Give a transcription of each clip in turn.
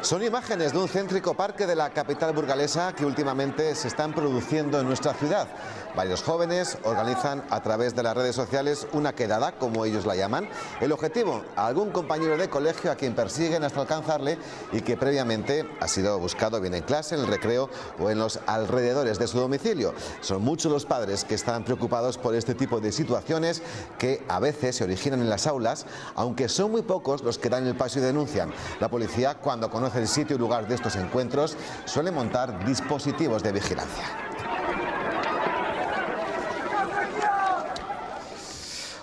Son imágenes de un céntrico parque de la capital burgalesa que últimamente se están produciendo en nuestra ciudad. Varios jóvenes organizan a través de las redes sociales una quedada, como ellos la llaman. El objetivo, a algún compañero de colegio a quien persiguen hasta alcanzarle y que previamente ha sido buscado bien en clase, en el recreo o en los alrededores de su domicilio. Son muchos los padres que están preocupados por este tipo de situaciones que a veces se originan en las aulas, aunque son muy pocos los que dan el paso y denuncian. La policía, cuando conoce el sitio y lugar de estos encuentros, suele montar dispositivos de vigilancia.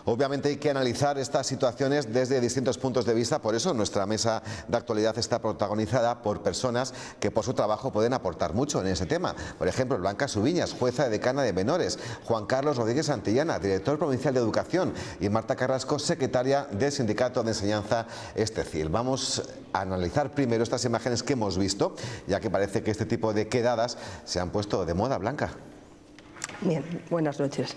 Obviamente hay que analizar estas situaciones desde distintos puntos de vista, por eso nuestra mesa de actualidad está protagonizada por personas que por su trabajo pueden aportar mucho en ese tema. Por ejemplo, Blanca Subiñas, jueza y decana de menores, Juan Carlos Rodríguez Santillana, director provincial de Educación, y Marta Carrasco, secretaria del Sindicato de Enseñanza Estecil. Vamos a analizar primero estas imágenes que hemos visto, ya que parece que este tipo de quedadas se han puesto de moda. Blanca. Bien, buenas noches.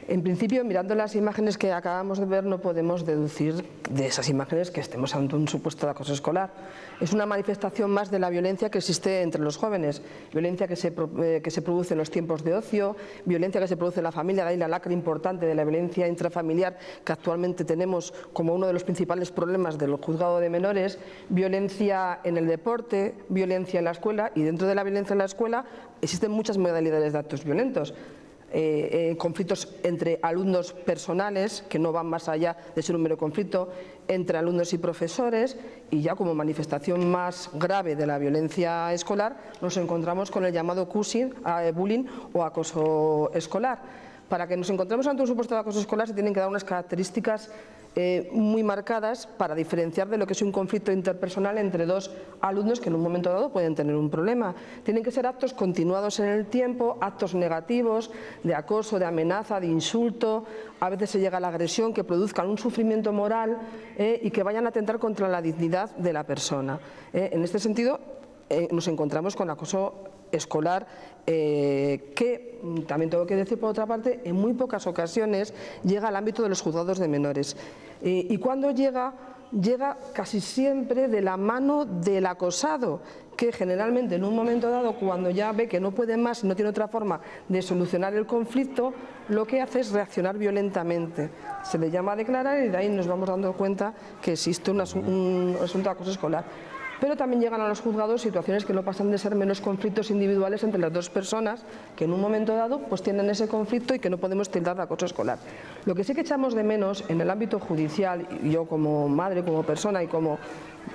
En principio, mirando las imágenes que acabamos de ver, no podemos deducir de esas imágenes que estemos ante un supuesto acoso escolar. Es una manifestación más de la violencia que existe entre los jóvenes, violencia que se produce en los tiempos de ocio, violencia que se produce en la familia, de ahí la lacra importante de la violencia intrafamiliar que actualmente tenemos como uno de los principales problemas del juzgado de menores, violencia en el deporte, violencia en la escuela, y dentro de la violencia en la escuela existen muchas modalidades de actos violentos. Conflictos entre alumnos personales, que no van más allá de ser un mero conflicto, entre alumnos y profesores, y ya como manifestación más grave de la violencia escolar nos encontramos con el llamado bullying o acoso escolar. Para que nos encontremos ante un supuesto de acoso escolar se tienen que dar unas características muy marcadas para diferenciar de lo que es un conflicto interpersonal entre dos alumnos que en un momento dado pueden tener un problema. Tienen que ser actos continuados en el tiempo, actos negativos, de acoso, de amenaza, de insulto, a veces se llega a la agresión, que produzcan un sufrimiento moral y que vayan a atentar contra la dignidad de la persona. En este sentido nos encontramos con acoso escolar que, también tengo que decir por otra parte, en muy pocas ocasiones llega al ámbito de los juzgados de menores. Y cuando llega casi siempre de la mano del acosado, que generalmente en un momento dado, cuando ya ve que no puede más y no tiene otra forma de solucionar el conflicto, lo que hace es reaccionar violentamente. Se le llama a declarar y de ahí nos vamos dando cuenta que existe un asunto de acoso escolar. Pero también llegan a los juzgados situaciones que no pasan de ser menos conflictos individuales entre las dos personas que en un momento dado pues tienen ese conflicto y que no podemos tildar de acoso escolar. Lo que sí que echamos de menos en el ámbito judicial, y yo como madre, como persona y como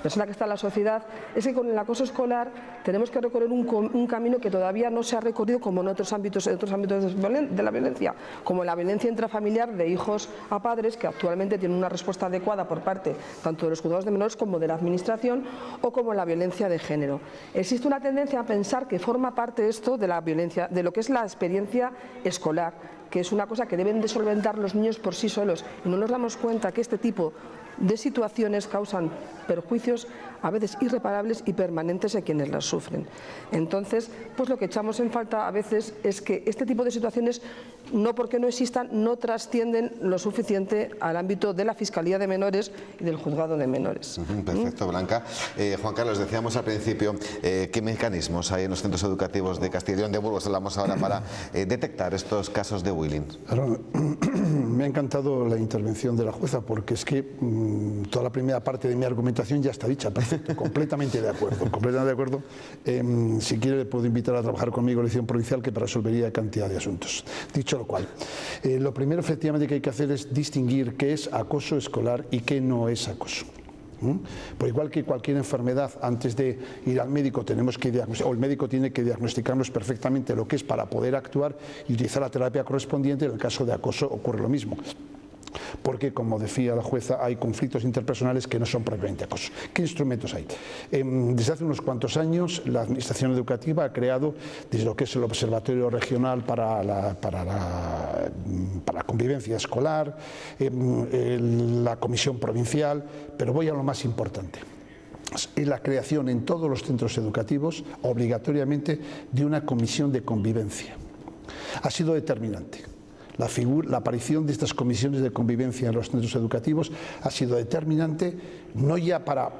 persona que está en la sociedad, es que con el acoso escolar tenemos que recorrer un camino que todavía no se ha recorrido como en otros ámbitos de la violencia, como la violencia intrafamiliar de hijos a padres, que actualmente tienen una respuesta adecuada por parte tanto de los juzgados de menores como de la administración, o como la violencia de género. Existe una tendencia a pensar que forma parte esto de la violencia, de lo que es la experiencia escolar, que es una cosa que deben de solventar los niños por sí solos, y no nos damos cuenta que este tipo de situaciones causan perjuicios a veces irreparables y permanentes a quienes las sufren. Entonces, pues lo que echamos en falta a veces es que este tipo de situaciones, no porque no existan, no trascienden lo suficiente al ámbito de la Fiscalía de Menores y del Juzgado de Menores. Perfecto, Blanca. Juan Carlos, decíamos al principio, ¿qué mecanismos hay en los centros educativos de Castilla y León, de Burgos, hablamos ahora, para detectar estos casos de bullying? Me ha encantado la intervención de la jueza, porque es que toda la primera parte de mi argumentación ya está dicha. Perfecto, completamente de acuerdo. Completamente de acuerdo. Si quiere, le puedo invitar a trabajar conmigo en la elección provincial, que resolvería cantidad de asuntos. Dicho lo cual, lo primero efectivamente que hay que hacer es distinguir qué es acoso escolar y qué no es acoso. Por igual que cualquier enfermedad, antes de ir al médico tenemos que el médico tiene que diagnosticarnos perfectamente lo que es para poder actuar y utilizar la terapia correspondiente. En el caso de acoso ocurre lo mismo, porque, como decía la jueza, hay conflictos interpersonales que no son propiamente acoso. ¿Qué instrumentos hay? Desde hace unos cuantos años la Administración Educativa ha creado, desde lo que es el Observatorio Regional para la Convivencia Escolar, la Comisión Provincial, pero voy a lo más importante. Es la creación en todos los centros educativos, obligatoriamente, de una comisión de convivencia. Ha sido determinante. La aparición de estas comisiones de convivencia en los centros educativos ha sido determinante, no ya para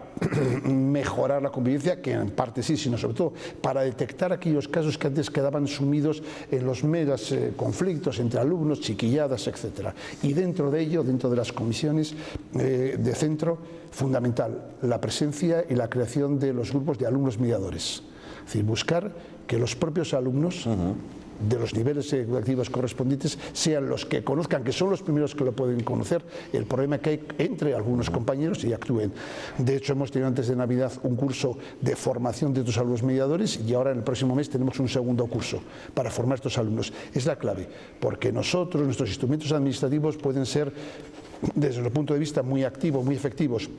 mejorar la convivencia, que en parte sí, sino sobre todo para detectar aquellos casos que antes quedaban sumidos en los meros conflictos entre alumnos, chiquilladas, etc. Y dentro de ello, dentro de las comisiones de centro, fundamental la presencia y la creación de los grupos de alumnos mediadores. Es decir, buscar que los propios alumnos de los niveles educativos correspondientes sean los que conozcan, que son los primeros que lo pueden conocer, el problema que hay entre algunos compañeros y actúen. De hecho, hemos tenido antes de Navidad un curso de formación de estos alumnos mediadores y ahora en el próximo mes tenemos un segundo curso para formar a estos alumnos. Es la clave, porque nosotros, nuestros instrumentos administrativos pueden ser, desde el punto de vista muy activos, muy efectivos,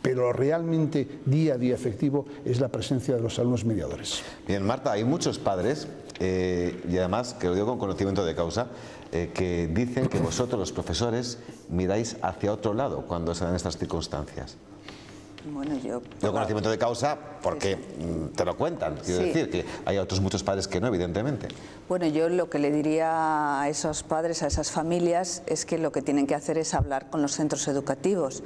pero realmente día a día efectivo es la presencia de los alumnos mediadores. Bien, Marta, hay muchos padres, y además, que lo digo con conocimiento de causa, que dicen que vosotros, los profesores, miráis hacia otro lado cuando se dan estas circunstancias. Bueno, yo conocimiento de causa porque te lo cuentan, quiero decir que hay otros muchos padres que no, evidentemente. Bueno, yo lo que le diría a esos padres, a esas familias, es que lo que tienen que hacer es hablar con los centros educativos.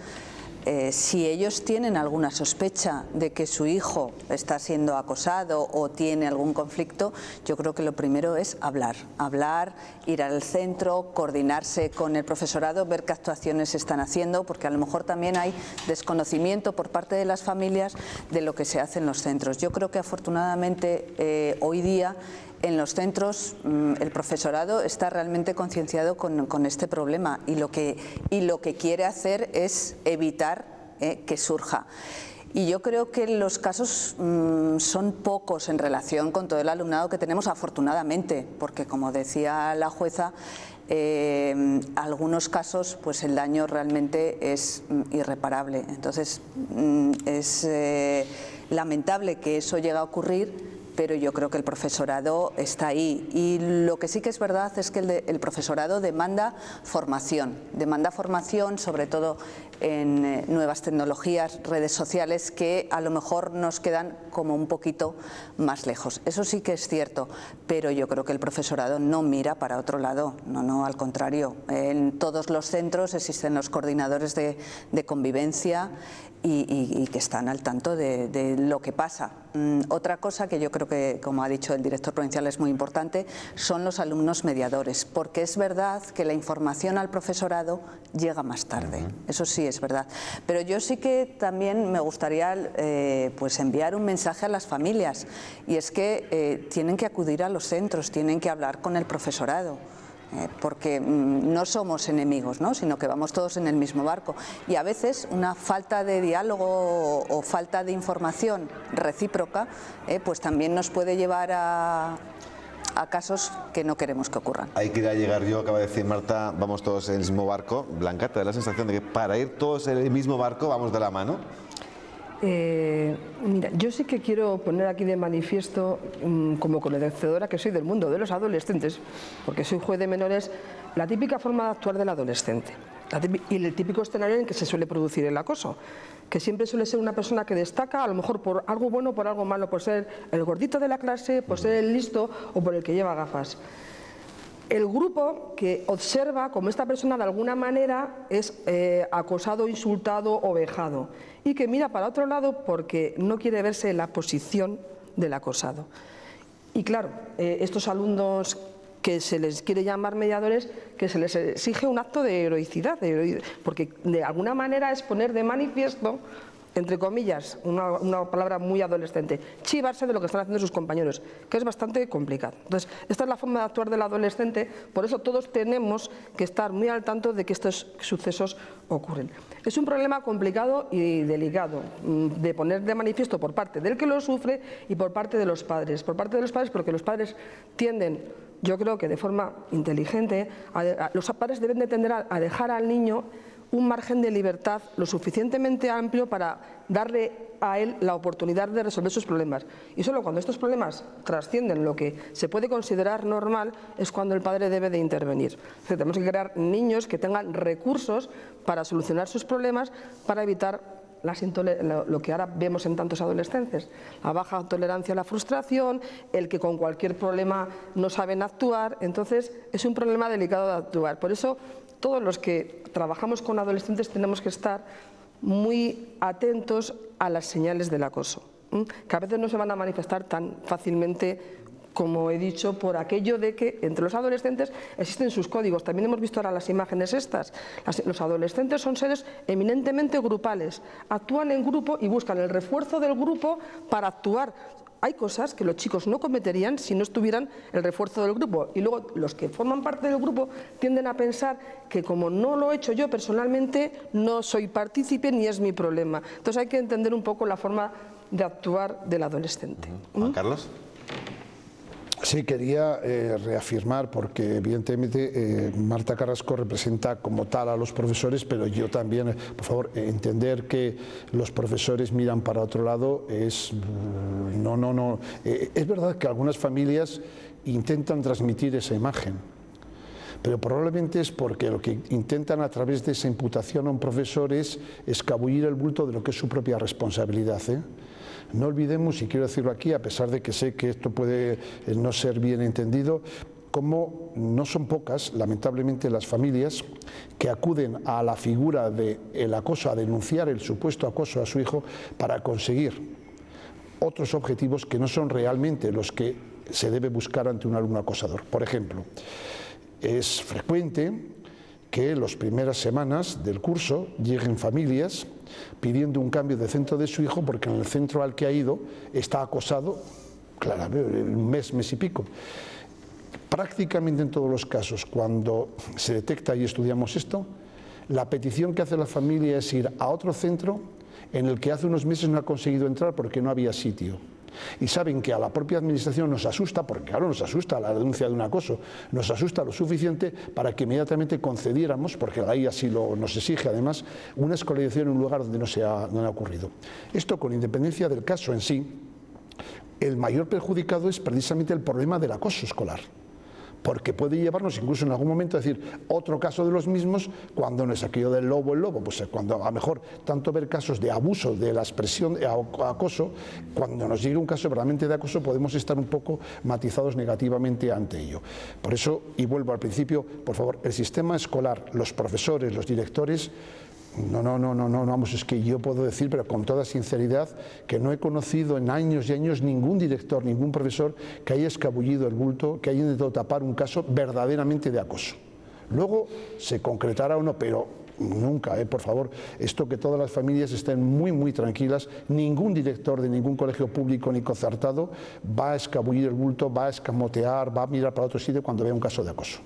Si ellos tienen alguna sospecha de que su hijo está siendo acosado o tiene algún conflicto, yo creo que lo primero es hablar, ir al centro, coordinarse con el profesorado, ver qué actuaciones se están haciendo, porque a lo mejor también hay desconocimiento por parte de las familias de lo que se hace en los centros. Yo creo que afortunadamente hoy día en los centros el profesorado está realmente concienciado con este problema y lo que quiere hacer es evitar que surja. Y yo creo que los casos son pocos en relación con todo el alumnado que tenemos, afortunadamente, porque como decía la jueza, algunos casos pues el daño realmente es irreparable. Entonces es lamentable que eso llegue a ocurrir, pero yo creo que el profesorado está ahí. Y lo que sí que es verdad es que el profesorado demanda formación sobre todo en nuevas tecnologías, redes sociales, que a lo mejor nos quedan como un poquito más lejos. Eso sí que es cierto, pero yo creo que el profesorado no mira para otro lado, no, al contrario. En todos los centros existen los coordinadores de convivencia y que están al tanto de lo que pasa. Otra cosa que yo creo que, como ha dicho el director provincial, es muy importante, son los alumnos mediadores, porque es verdad que la información al profesorado llega más tarde, eso sí es verdad. Pero yo sí que también me gustaría pues enviar un mensaje a las familias, y es que tienen que acudir a los centros, tienen que hablar con el profesorado. Porque no somos enemigos, ¿no? Sino que vamos todos en el mismo barco, y a veces una falta de diálogo o falta de información recíproca pues también nos puede llevar a casos que no queremos que ocurran. Ahí quería llegar yo, acaba de decir Marta, vamos todos en el mismo barco. Blanca, ¿te da la sensación de que para ir todos en el mismo barco vamos de la mano? Mira, yo sí que quiero poner aquí de manifiesto, como conocedora que soy del mundo de los adolescentes, porque soy juez de menores, la típica forma de actuar del adolescente y el típico escenario en que se suele producir el acoso, que siempre suele ser una persona que destaca, a lo mejor por algo bueno o por algo malo, por ser el gordito de la clase, por ser el listo o por el que lleva gafas. El grupo que observa como esta persona de alguna manera es acosado, insultado o vejado, y que mira para otro lado porque no quiere verse en la posición del acosado. Y claro, estos alumnos que se les quiere llamar mediadores, que se les exige un acto de heroicidad, porque de alguna manera es poner de manifiesto, entre comillas, una palabra muy adolescente, chivarse de lo que están haciendo sus compañeros, que es bastante complicado. Entonces, esta es la forma de actuar del adolescente, por eso todos tenemos que estar muy al tanto de que estos sucesos ocurren. Es un problema complicado y delicado de poner de manifiesto por parte del que lo sufre y por parte de los padres. Por parte de los padres, porque los padres tienden, yo creo que de forma inteligente, los padres deben de tender a dejar al niño un margen de libertad lo suficientemente amplio para darle a él la oportunidad de resolver sus problemas. Y solo cuando estos problemas trascienden lo que se puede considerar normal es cuando el padre debe de intervenir. O sea, tenemos que crear niños que tengan recursos para solucionar sus problemas, para evitar lo que ahora vemos en tantos adolescentes, la baja tolerancia a la frustración, el que con cualquier problema no saben actuar. Entonces es un problema delicado de actuar. Por eso todos los que trabajamos con adolescentes tenemos que estar muy atentos a las señales del acoso, que a veces no se van a manifestar tan fácilmente, como he dicho, por aquello de que entre los adolescentes existen sus códigos. También hemos visto ahora las imágenes estas. Los adolescentes son seres eminentemente grupales, actúan en grupo y buscan el refuerzo del grupo para actuar. Hay cosas que los chicos no cometerían si no estuvieran el refuerzo del grupo, y luego los que forman parte del grupo tienden a pensar que como no lo he hecho yo personalmente, no soy partícipe ni es mi problema. Entonces hay que entender un poco la forma de actuar del adolescente. Juan Carlos. Sí, quería reafirmar, porque evidentemente Marta Carrasco representa como tal a los profesores, pero yo también, por favor, entender que los profesores miran para otro lado es... No. Es verdad que algunas familias intentan transmitir esa imagen, pero probablemente es porque lo que intentan a través de esa imputación a un profesor es escabullir el bulto de lo que es su propia responsabilidad, No olvidemos, y quiero decirlo aquí, a pesar de que sé que esto puede no ser bien entendido, como no son pocas, lamentablemente, las familias que acuden a la figura del acoso, a denunciar el supuesto acoso a su hijo para conseguir otros objetivos que no son realmente los que se debe buscar ante un alumno acosador. Por ejemplo, es frecuente que las primeras semanas del curso lleguen familias pidiendo un cambio de centro de su hijo porque en el centro al que ha ido está acosado, claramente, un mes y pico. Prácticamente en todos los casos, cuando se detecta y estudiamos esto, la petición que hace la familia es ir a otro centro en el que hace unos meses no ha conseguido entrar porque no había sitio. Y saben que a la propia administración nos asusta, porque claro, nos asusta la denuncia de un acoso, nos asusta lo suficiente para que inmediatamente concediéramos, porque la ley así nos exige además, una escolarización en un lugar donde no ha ocurrido. Esto, con independencia del caso en sí, el mayor perjudicado es precisamente el problema del acoso escolar, porque puede llevarnos incluso en algún momento a decir otro caso de los mismos, cuando no es aquello del lobo, el lobo, pues cuando a lo mejor tanto ver casos de abuso de la expresión acoso, cuando nos llegue un caso realmente de acoso podemos estar un poco matizados negativamente ante ello. Por eso, y vuelvo al principio, por favor, el sistema escolar, los profesores, los directores, no, vamos, es que yo puedo decir, pero con toda sinceridad, que no he conocido en años y años ningún director, ningún profesor que haya escabullido el bulto, que haya intentado tapar un caso verdaderamente de acoso. Luego se concretará o no, pero nunca, por favor, esto, que todas las familias estén muy tranquilas. Ningún director de ningún colegio público ni concertado va a escabullir el bulto, va a escamotear, va a mirar para otro sitio cuando vea un caso de acoso.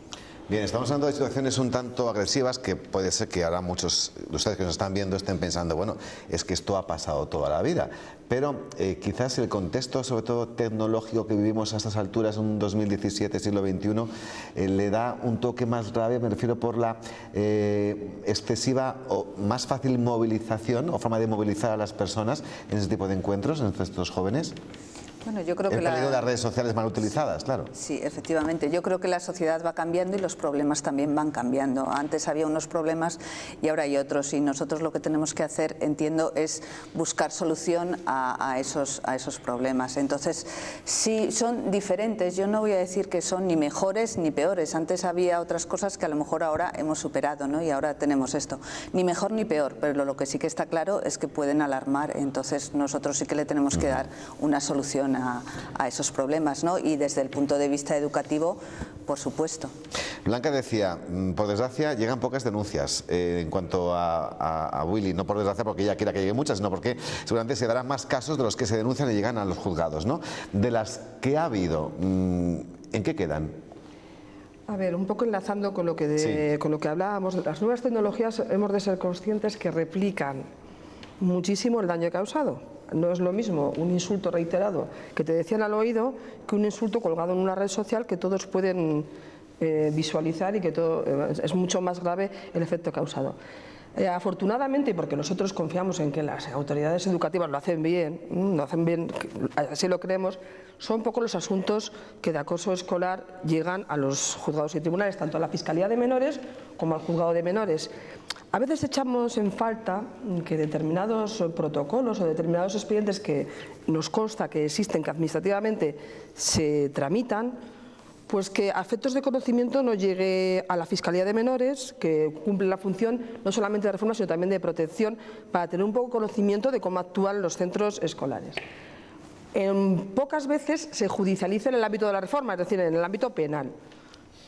Bien, estamos hablando de situaciones un tanto agresivas que puede ser que ahora muchos de ustedes que nos están viendo estén pensando, bueno, es que esto ha pasado toda la vida, pero quizás el contexto, sobre todo tecnológico, que vivimos a estas alturas, un 2017, siglo XXI, le da un toque más grave, me refiero por la excesiva o más fácil movilización o forma de movilizar a las personas en ese tipo de encuentros, entre estos jóvenes. Bueno, yo creo que el peligro de las redes sociales mal utilizadas, claro. Sí, efectivamente. Yo creo que la sociedad va cambiando y los problemas también van cambiando. Antes había unos problemas y ahora hay otros. Y nosotros lo que tenemos que hacer, entiendo, es buscar solución a esos problemas. Entonces, sí, son diferentes. Yo no voy a decir que son ni mejores ni peores. Antes había otras cosas que a lo mejor ahora hemos superado, ¿no? Y ahora tenemos esto. Ni mejor ni peor, pero lo que sí que está claro es que pueden alarmar. Entonces, nosotros sí que le tenemos que dar una solución a esos problemas, ¿no? Y desde el punto de vista educativo, por supuesto. Blanca decía, por desgracia llegan pocas denuncias en cuanto a Willy, no por desgracia porque ella quiera que lleguen muchas, sino porque seguramente se darán más casos de los que se denuncian y llegan a los juzgados, ¿no? De las que ha habido, ¿en qué quedan? A ver, un poco enlazando con lo que hablábamos, las nuevas tecnologías hemos de ser conscientes que replican muchísimo el daño causado. No es lo mismo un insulto reiterado que te decían al oído que un insulto colgado en una red social que todos pueden visualizar y que es mucho más grave el efecto causado. Afortunadamente, porque nosotros confiamos en que las autoridades educativas lo hacen bien, así lo creemos, son pocos los asuntos que de acoso escolar llegan a los juzgados y tribunales, tanto a la Fiscalía de Menores como al Juzgado de Menores. A veces echamos en falta que determinados protocolos o determinados expedientes que nos consta que existen, que administrativamente se tramitan, pues que a efectos de conocimiento no llegue a la Fiscalía de Menores, que cumple la función no solamente de reforma, sino también de protección, para tener un poco conocimiento de cómo actúan los centros escolares. Pocas veces se judicializa en el ámbito de la reforma, es decir, en el ámbito penal.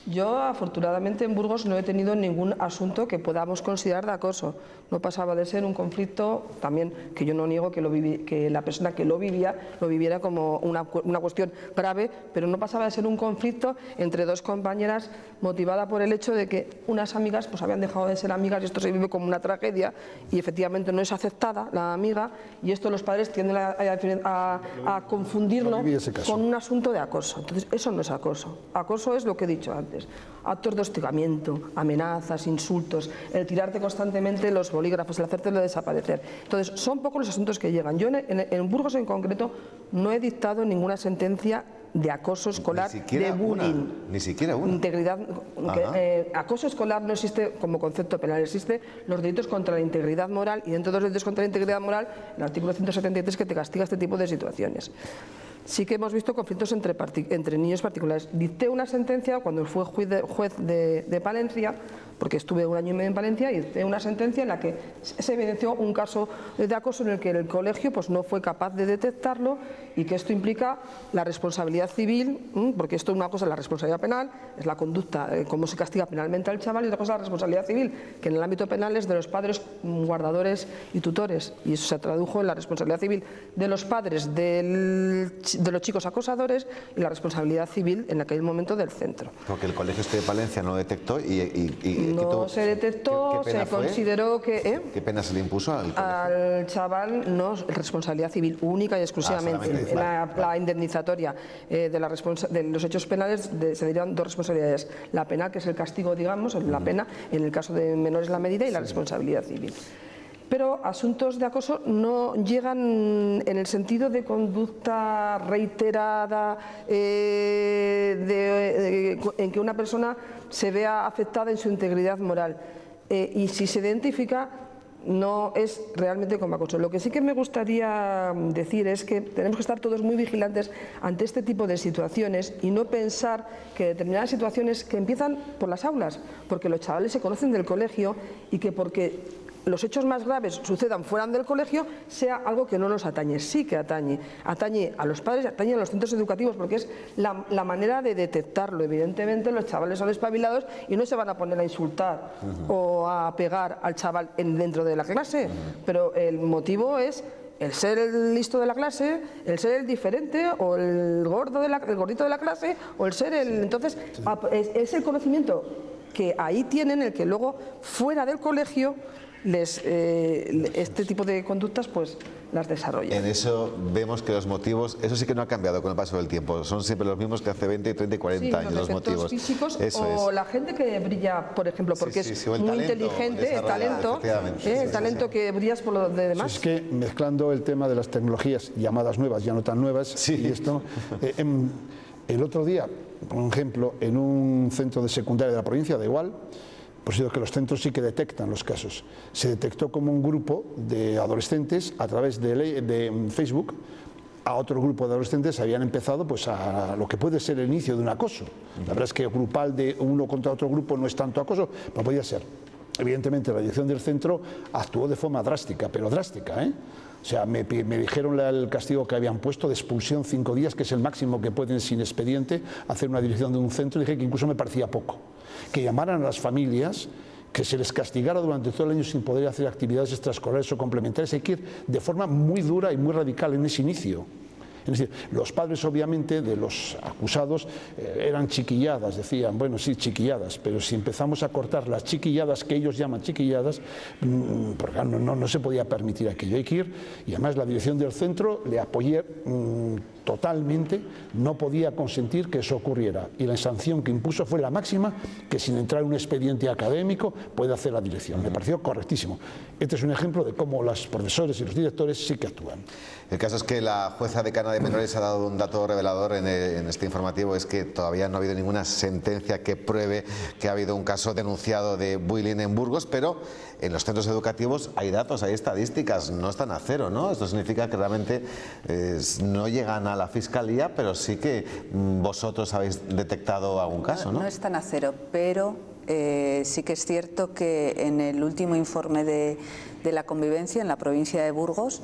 Yo, afortunadamente, en Burgos no he tenido ningún asunto que podamos considerar de acoso. No pasaba de ser un conflicto, también que yo no niego que la persona que lo viviera como una cuestión grave, pero no pasaba de ser un conflicto entre dos compañeras motivada por el hecho de que unas amigas pues habían dejado de ser amigas y esto se vive como una tragedia y efectivamente no es aceptada la amiga y esto los padres tienden a confundirlo con un asunto de acoso. Entonces, eso no es acoso. Acoso es lo que he dicho antes. Actos de hostigamiento, amenazas, insultos, el tirarte constantemente los bolígrafos, el hacértelo desaparecer. Entonces, son pocos los asuntos que llegan. Yo en Burgos en concreto no he dictado ninguna sentencia de acoso escolar, de bullying. Ni siquiera una. Integridad, acoso escolar no existe como concepto penal, existe los delitos contra la integridad moral y dentro de los delitos contra la integridad moral, el artículo 173 que te castiga este tipo de situaciones. Sí que hemos visto conflictos entre niños particulares. Dicté una sentencia cuando fui juez de Palencia, porque estuve 1 año y medio en Palencia, y dicté una sentencia en la que se evidenció un caso de acoso en el que el colegio pues, no fue capaz de detectarlo y que esto implica la responsabilidad civil, porque esto es una cosa, la responsabilidad penal, es la conducta, cómo se castiga penalmente al chaval, y otra cosa la responsabilidad civil, que en el ámbito penal es de los padres guardadores y tutores, y eso se tradujo en la responsabilidad civil de los padres de los chicos acosadores y la responsabilidad civil en aquel momento del centro. Porque el colegio de Palencia no detectó y no se detectó, se consideró que... ¿Qué pena se le impuso al colegio? Al chaval no, responsabilidad civil única y exclusivamente. La indemnizatoria de los hechos penales se derivan 2 responsabilidades. La penal, que es el castigo, digamos, la pena, en el caso de menores la medida, y la responsabilidad civil. Pero asuntos de acoso no llegan en el sentido de conducta reiterada, en que una persona se vea afectada en su integridad moral. Y si se identifica, no es realmente como acoso. Lo que sí que me gustaría decir es que tenemos que estar todos muy vigilantes ante este tipo de situaciones y no pensar que determinadas situaciones que empiezan por las aulas, porque los chavales se conocen del colegio y que porque los hechos más graves sucedan fuera del colegio, sea algo que no nos atañe. Sí que atañe. Atañe a los padres, atañe a los centros educativos, porque es la manera de detectarlo. Evidentemente los chavales son espabilados y no se van a poner a insultar o a pegar al chaval dentro de la clase, pero el motivo es el ser el listo de la clase, el ser el diferente o el gordito de la clase o el ser el... Entonces, es el conocimiento que ahí tienen, el que luego fuera del colegio este tipo de conductas pues las desarrollan. En eso vemos que los motivos, eso sí que no ha cambiado con el paso del tiempo, son siempre los mismos que hace 20, 30 y 40 años los motivos. Físicos o la gente que brilla, por ejemplo, porque es muy inteligente, el talento que brillas por lo de demás. Es que mezclando el tema de las tecnologías llamadas nuevas, ya no tan nuevas, y esto, el otro día, por ejemplo, en un centro de secundaria de la provincia, da igual, pues digo que los centros sí que detectan los casos. Se detectó como un grupo de adolescentes a través de Facebook, a otro grupo de adolescentes habían empezado pues a lo que puede ser el inicio de un acoso. La verdad es que grupal de uno contra otro grupo no es tanto acoso, pero podía ser. Evidentemente la dirección del centro actuó de forma drástica, pero drástica, ¿eh? O sea, me dijeron el castigo que habían puesto de expulsión 5 días, que es el máximo que pueden sin expediente hacer una dirección de un centro, y dije que incluso me parecía poco. Que llamaran a las familias, que se les castigara durante todo el año sin poder hacer actividades extraescolares o complementarias. Hay que ir de forma muy dura y muy radical en ese inicio. Es decir, los padres obviamente de los acusados eran chiquilladas, decían, bueno, sí, chiquilladas, pero si empezamos a cortar las chiquilladas que ellos llaman chiquilladas, porque no se podía permitir aquello. Hay que ir, y además la dirección del centro le apoyé totalmente, no podía consentir que eso ocurriera, y la sanción que impuso fue la máxima que sin entrar en un expediente académico puede hacer la dirección. Me pareció correctísimo. Este es un ejemplo de cómo los profesores y los directores sí que actúan. El caso es que la jueza decana de menores ha dado un dato revelador en este informativo, es que todavía no ha habido ninguna sentencia que pruebe que ha habido un caso denunciado de bullying en Burgos, pero en los centros educativos hay datos, hay estadísticas, no están a cero, ¿no? Esto significa que realmente no llegan a la fiscalía, pero sí que vosotros habéis detectado algún caso, ¿no? No están a cero, pero sí que es cierto que en el último informe de la convivencia en la provincia de Burgos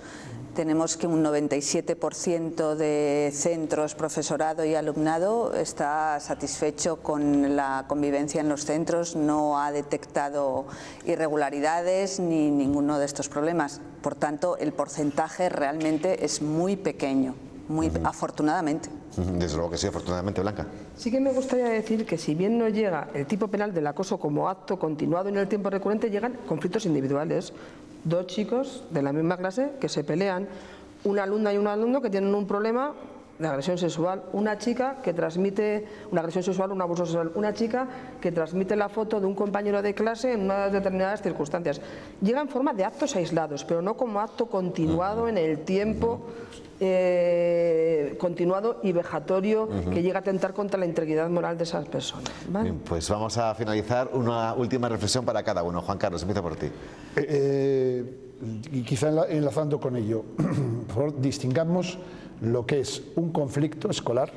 tenemos que un 97% de centros, profesorado y alumnado está satisfecho con la convivencia en los centros, no ha detectado irregularidades ni ninguno de estos problemas. Por tanto, el porcentaje realmente es muy pequeño, muy afortunadamente. Desde luego que sí, afortunadamente, Blanca. Sí que me gustaría decir que si bien no llega el tipo penal del acoso como acto continuado en el tiempo recurrente, llegan conflictos individuales. Dos chicos de la misma clase que se pelean, una alumna y un alumno que tienen un problema de agresión sexual, una chica que transmite una agresión sexual, un abuso sexual, una chica que transmite la foto de un compañero de clase en unas determinadas circunstancias. Llega en forma de actos aislados, pero no como acto continuado en el tiempo, continuado y vejatorio que llega a atentar contra la integridad moral de esas personas. ¿Vale? Bien, pues vamos a finalizar una última reflexión para cada uno. Juan Carlos, empieza por ti. Y quizá enlazando con ello, por favor, distingamos lo que es un conflicto escolar.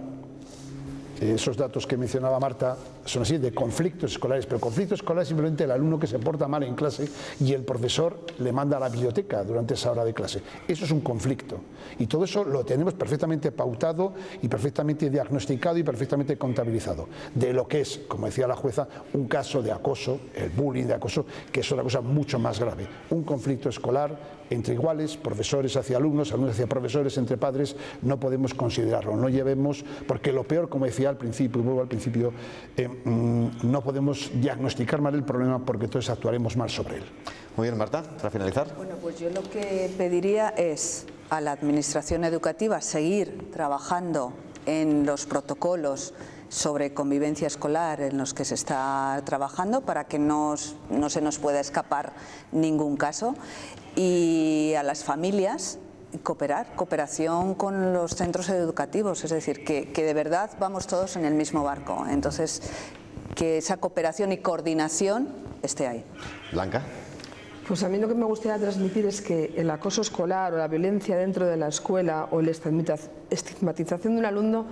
Esos datos que mencionaba Marta son así, de conflictos escolares, pero conflicto escolar es simplemente el alumno que se porta mal en clase y el profesor le manda a la biblioteca durante esa hora de clase. Eso es un conflicto. Y todo eso lo tenemos perfectamente pautado y perfectamente diagnosticado y perfectamente contabilizado. De lo que es, como decía la jueza, un caso de acoso, el bullying de acoso, que es una cosa mucho más grave. Un conflicto escolar entre iguales, profesores hacia alumnos, alumnos hacia profesores, entre padres, no podemos considerarlo, no llevemos, porque lo peor, como decía al principio, vuelvo al principio, no podemos diagnosticar mal el problema porque entonces actuaremos mal sobre él. Muy bien, Marta, para finalizar. Bueno, pues yo lo que pediría es a la Administración Educativa seguir trabajando en los protocolos sobre convivencia escolar en los que se está trabajando para que no se nos pueda escapar ningún caso, y a las familias cooperación con los centros educativos, es decir, que de verdad vamos todos en el mismo barco, entonces que esa cooperación y coordinación esté ahí. Blanca. Pues a mí lo que me gustaría transmitir es que el acoso escolar o la violencia dentro de la escuela o la estigmatización de un alumno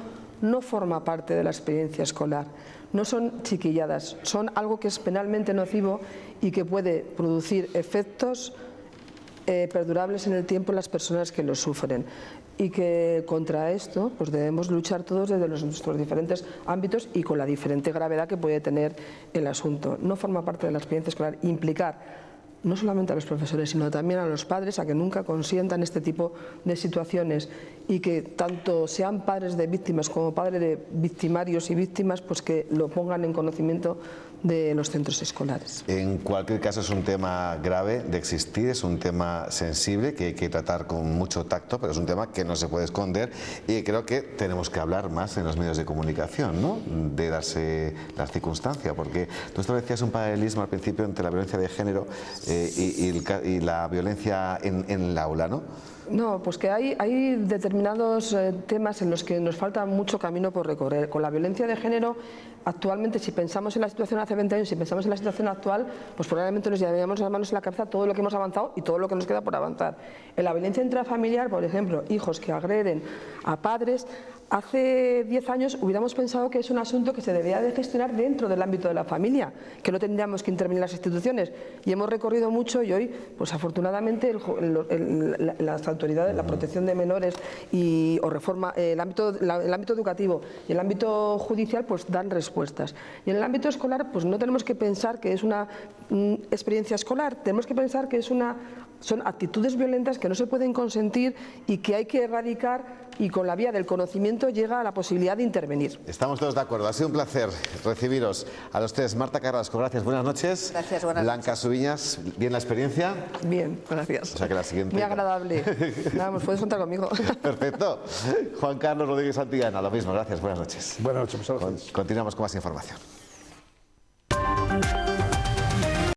no forma parte de la experiencia escolar, no son chiquilladas, son algo que es penalmente nocivo y que puede producir efectos perdurables en el tiempo en las personas que lo sufren, y que contra esto pues debemos luchar todos desde nuestros diferentes ámbitos y con la diferente gravedad que puede tener el asunto. No forma parte de la experiencia escolar implicar no solamente a los profesores, sino también a los padres a que nunca consientan este tipo de situaciones, y que tanto sean padres de víctimas como padres de victimarios y víctimas, pues que lo pongan en conocimiento de los centros escolares. En cualquier caso es un tema grave de existir, es un tema sensible que hay que tratar con mucho tacto, pero es un tema que no se puede esconder y creo que tenemos que hablar más en los medios de comunicación, ¿no? De darse la circunstancia, porque tú establecías un paralelismo al principio entre la violencia de género y la violencia en el aula, ¿no? No, pues que hay determinados temas en los que nos falta mucho camino por recorrer. Con la violencia de género, actualmente, si pensamos en la situación hace 20 años, si pensamos en la situación actual, pues probablemente nos llevaríamos las manos en la cabeza todo lo que hemos avanzado y todo lo que nos queda por avanzar. En la violencia intrafamiliar, por ejemplo, hijos que agreden a padres, hace 10 años hubiéramos pensado que es un asunto que se debería de gestionar dentro del ámbito de la familia, que no tendríamos que intervenir las instituciones, y hemos recorrido mucho, y hoy, pues afortunadamente, las autoridades, la protección de menores o reforma, el ámbito educativo y el ámbito judicial, pues dan respuestas. Y en el ámbito escolar, pues no tenemos que pensar que es una experiencia escolar, tenemos que pensar que es una son actitudes violentas que no se pueden consentir y que hay que erradicar, y con la vía del conocimiento llega a la posibilidad de intervenir. Estamos todos de acuerdo. Ha sido un placer recibiros a los tres. Marta Carrasco, gracias. Buenas noches. Gracias, buenas Blanca noches. Subiñas, ¿bien la experiencia? Bien, gracias. O sea que la siguiente... Muy agradable. Vamos, puedes contar conmigo. Perfecto. Juan Carlos Rodríguez Santillana, lo mismo. Gracias. Buenas noches. Buenas noches, muchas gracias. Continuamos con más información.